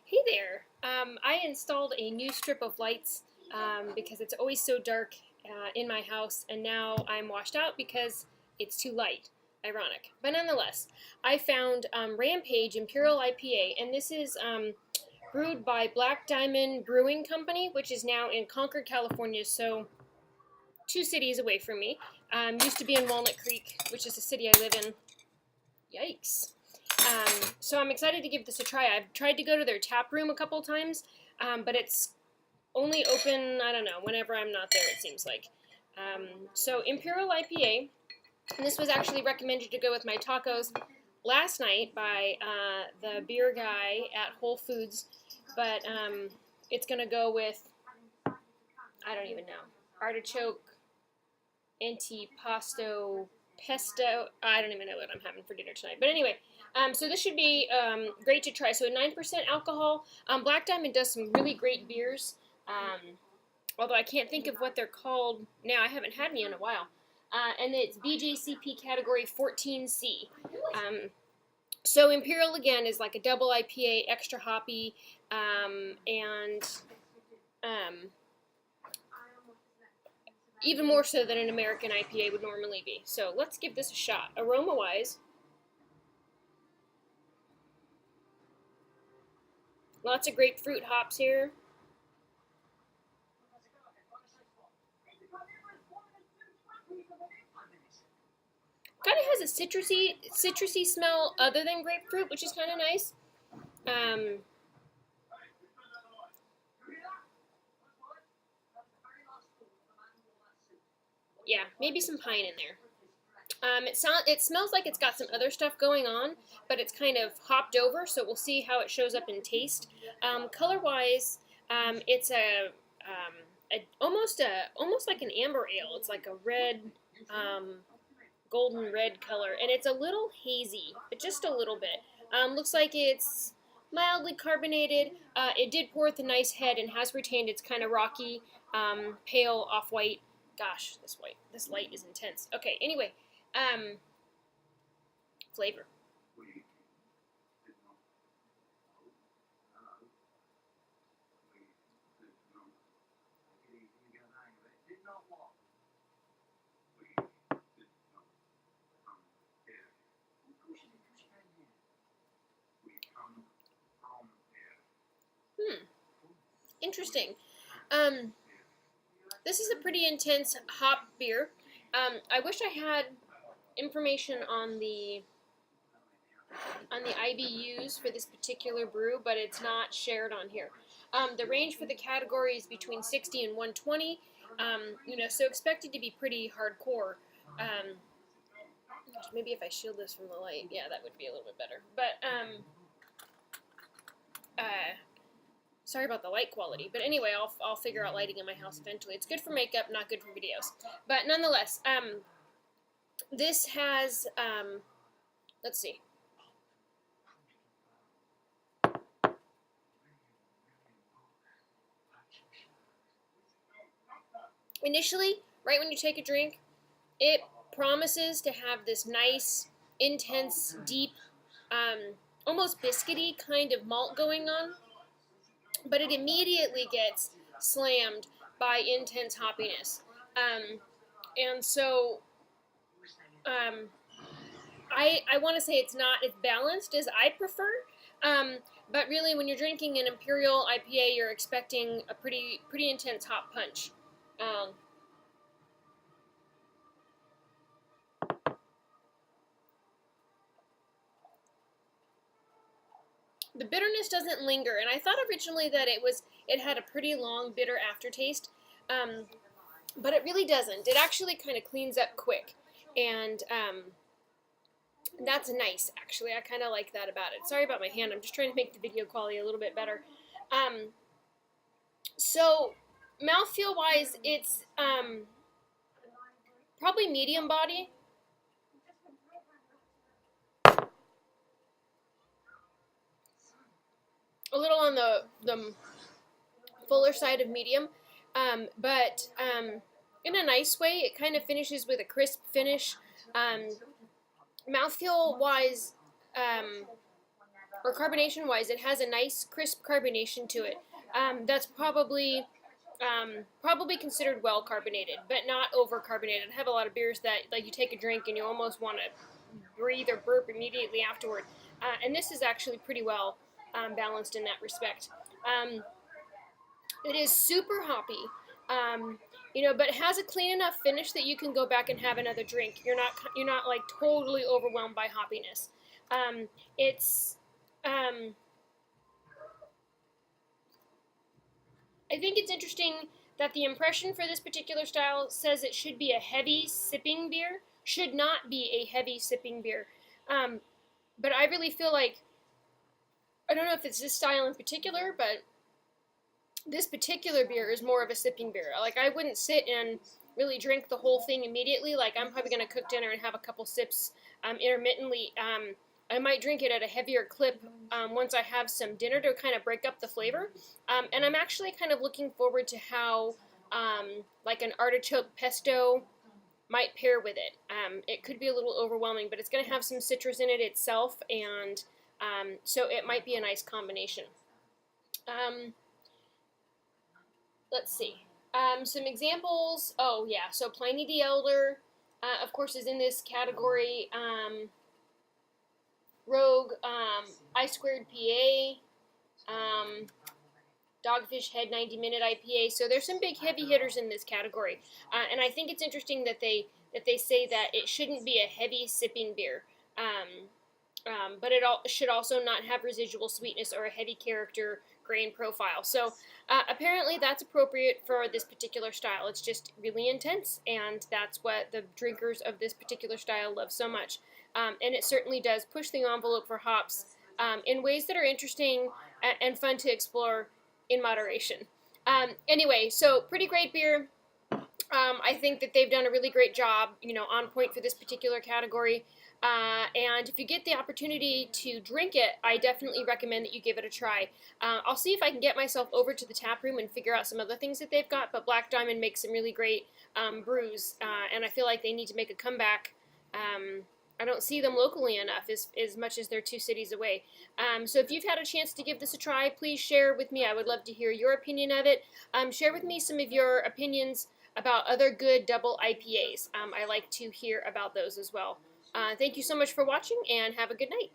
Hey there. I installed a new strip of lights because it's always so dark in my house, and now I'm washed out because it's too light. Ironic. But nonetheless, I found Rampage Imperial IPA, and this is brewed by Black Diamond Brewing Company, which is now in Concord, California, so 2 cities away from me. Used to be in Walnut Creek, which is the city I live in. Yikes. So I'm excited to give this a try. I've tried to go to their tap room a couple times, but it's only open, I don't know, whenever I'm not there, it seems like. So Imperial IPA, and this was actually recommended to go with my tacos last night by the beer guy at Whole Foods, but it's going to go with, I don't even know, artichoke, antipasto, pesto. I don't even know what I'm having for dinner tonight. But anyway, so this should be great to try. So 9% alcohol. Black Diamond does some really great beers. Although I can't think of what they're called now. I haven't had any in a while. And it's BJCP category 14C. So Imperial, again, is like a double IPA, extra hoppy, and even more so than an American IPA would normally be. So let's give this a shot. Aroma-wise, lots of grapefruit hops here. Kind of has a citrusy smell other than grapefruit, which is kind of nice. Yeah, maybe some pine in there. It smells like it's got some other stuff going on, but it's kind of hopped over, so we'll see how it shows up in taste. Color-wise, it's almost like an amber ale. It's like a red, golden red color, and it's a little hazy, but just a little bit. Looks like it's mildly carbonated. It did pour with a nice head and has retained its kind of rocky, pale off-white. Gosh, this light is intense. Okay, anyway, flavor. Interesting. This is a pretty intense hop beer. I wish I had information on the IBUs for this particular brew, but it's not shared on here. The range for the category is between 60 and 120. So expected to be pretty hardcore. Gosh, maybe if I shield this from the light, yeah, that would be a little bit better. But sorry about the light quality. But anyway, I'll figure out lighting in my house eventually. It's good for makeup, not good for videos. But nonetheless, this has let's see. Initially, right when you take a drink, it promises to have this nice, intense, deep, almost biscuity kind of malt going on, but it immediately gets slammed by intense hoppiness. And so I want to say it's not as balanced as I prefer, but really when you're drinking an Imperial IPA, you're expecting a pretty intense hop punch. The bitterness doesn't linger, and I thought originally that it had a pretty long bitter aftertaste, but it really doesn't. It actually kind of cleans up quick, and that's nice, actually. I kind of like that about it. Sorry about my hand. I'm just trying to make the video quality a little bit better. So, mouthfeel-wise, it's probably medium body. A little on the fuller side of medium, but in a nice way. It kind of finishes with a crisp finish. Mouthfeel-wise, or carbonation-wise, it has a nice crisp carbonation to it. That's probably considered well carbonated, but not over carbonated. I have a lot of beers that like you take a drink and you almost want to breathe or burp immediately afterward. And this is actually pretty well balanced in that respect. It is super hoppy, but it has a clean enough finish that you can go back and have another drink. You're not like totally overwhelmed by hoppiness. It's I think it's interesting that the impression for this particular style says it should be a heavy sipping beer. Should not be a heavy sipping beer. But I really feel like, I don't know if it's this style in particular, but this particular beer is more of a sipping beer. Like, I wouldn't sit and really drink the whole thing immediately. Like, I'm probably going to cook dinner and have a couple sips intermittently. I might drink it at a heavier clip once I have some dinner to kind of break up the flavor. And I'm actually kind of looking forward to how like an artichoke pesto might pair with it. It could be a little overwhelming, but it's going to have some citrus in it itself, and so it might be a nice combination. Let's see. Some examples. Oh, yeah. So Pliny the Elder, of course, is in this category. Rogue, I Squared PA, Dogfish Head 90-minute IPA. So there's some big heavy hitters in this category. And I think it's interesting that they say that it shouldn't be a heavy sipping beer. But it should also not have residual sweetness or a heavy character grain profile. So apparently that's appropriate for this particular style. It's just really intense, and that's what the drinkers of this particular style love so much. And it certainly does push the envelope for hops in ways that are interesting and fun to explore in moderation. Anyway, so pretty great beer. I think that they've done a really great job, on point for this particular category. And if you get the opportunity to drink it, I definitely recommend that you give it a try. I'll see if I can get myself over to the tap room and figure out some other things that they've got, but Black Diamond makes some really great brews, and I feel like they need to make a comeback. I don't see them locally enough as much as they're 2 cities away. So if you've had a chance to give this a try, please share with me. I would love to hear your opinion of it. Share with me some of your opinions about other good double IPAs. I like to hear about those as well. Thank you so much for watching, and have a good night.